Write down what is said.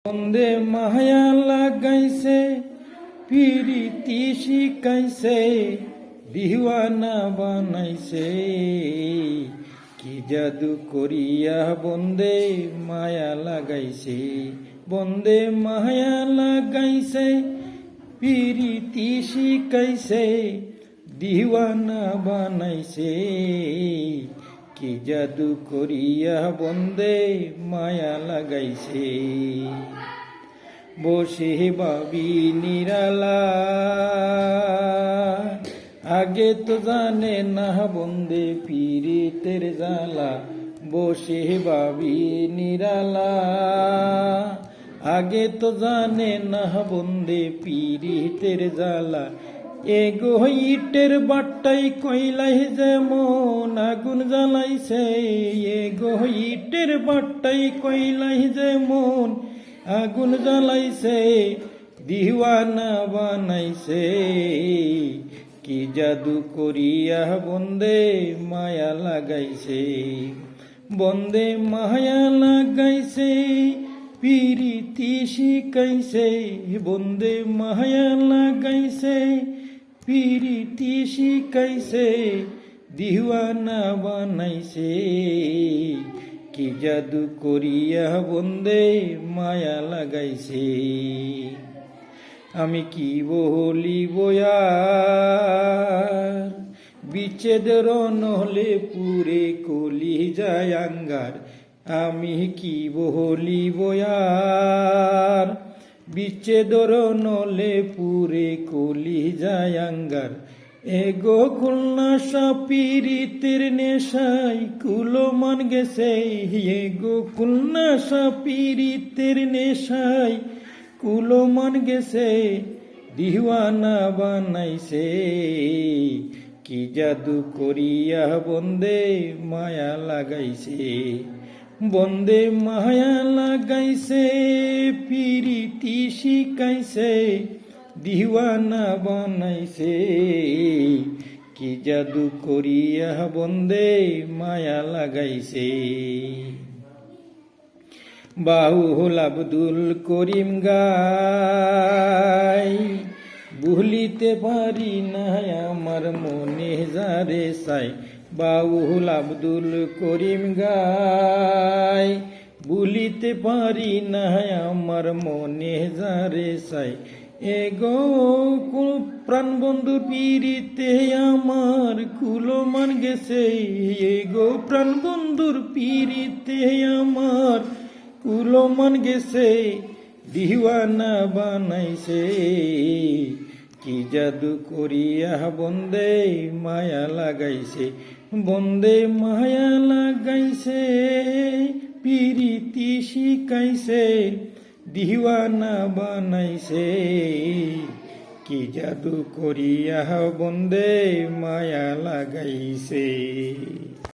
বন্দে মায়া লাগাইছে পিরিতি শিখাইছে দিওয়ানা বানাইছে কি জাদু করিয়া বন্দে মায়া লাগাইছে বন্দে মায়া লাগাইছে পিরিতি শিখাইছে দিওয়ানা বানাইছে কি জাদু করিয়া বন্দে মায়া লাগাইছে বসে ভাবি নিরালা আগে তো জানে না বন্দে পীড়িতের জ্বালা বসে ভাবি নিরালা আগে তো জানে না বন্দে পীড়িতের জ্বালা এগো ইটের বাট্টাই কইলাই যেমন আগুন জ্বালাইছে এগো ইটের বাট্টাই কইলাই যেমন আগুন জ্বালাইছে দিওয়ানা বানাইছে কি জাদু করিয়া বন্দে মায়া লাগাইছে বন্দে মায়া লাগাইছে পিরিতি শিখাইছে বন্দে মায়া লাগাইছে পিরিতি শিখাইছে দিওয়ানা বানাইছে কি জাদু করিয়া বন্দে মায়া লাগাইছে আমি কি বলিব আর বিচ্ছেদের নহলে পুরে কলি যায় আঙ্গার আমি কি বলিব আর বিচ্ছেদর নলে পুরে কলি যায় আঙ্গার এগো খুলনা সাপিরিতের নেশাই কুলো মান গেছে এগো খুলনা সাপিরিতের নেশাই কুলো মান গেছে দিওয়ানা বানাইছে কি জাদু করিয়া বন্দে মায়া লাগাইছে বন্দে মায়া লাগাইছে পিরিতি শিখাইছে দিওয়ানা বানাইছে কি জাদু করিয়া বন্দে মায়া লাগাইছে বাউল আব্দুল করিম গাই ভুলিতে পারি না আমার মনে যারে চাই বাউল আব্দুল করিম গাই ভুলিতে পারি না আমার মনে যারে চাই এগো প্রাণ বন্ধু পিরিতে আমার কুলো মান গেছে এগো প্রাণ বন্ধুর পিরিতে আমার কুলো মান গেছে দিওয়ানা বানাইছে কি জাদু করিয়া বন্দে মায়া লাগাইছে বন্দে মায়া লাগাইছে পিরিতি শিখাইছে দিওয়ানা বানাইছে কি জাদু করিয়া বন্দে মায়া লাগাইছে।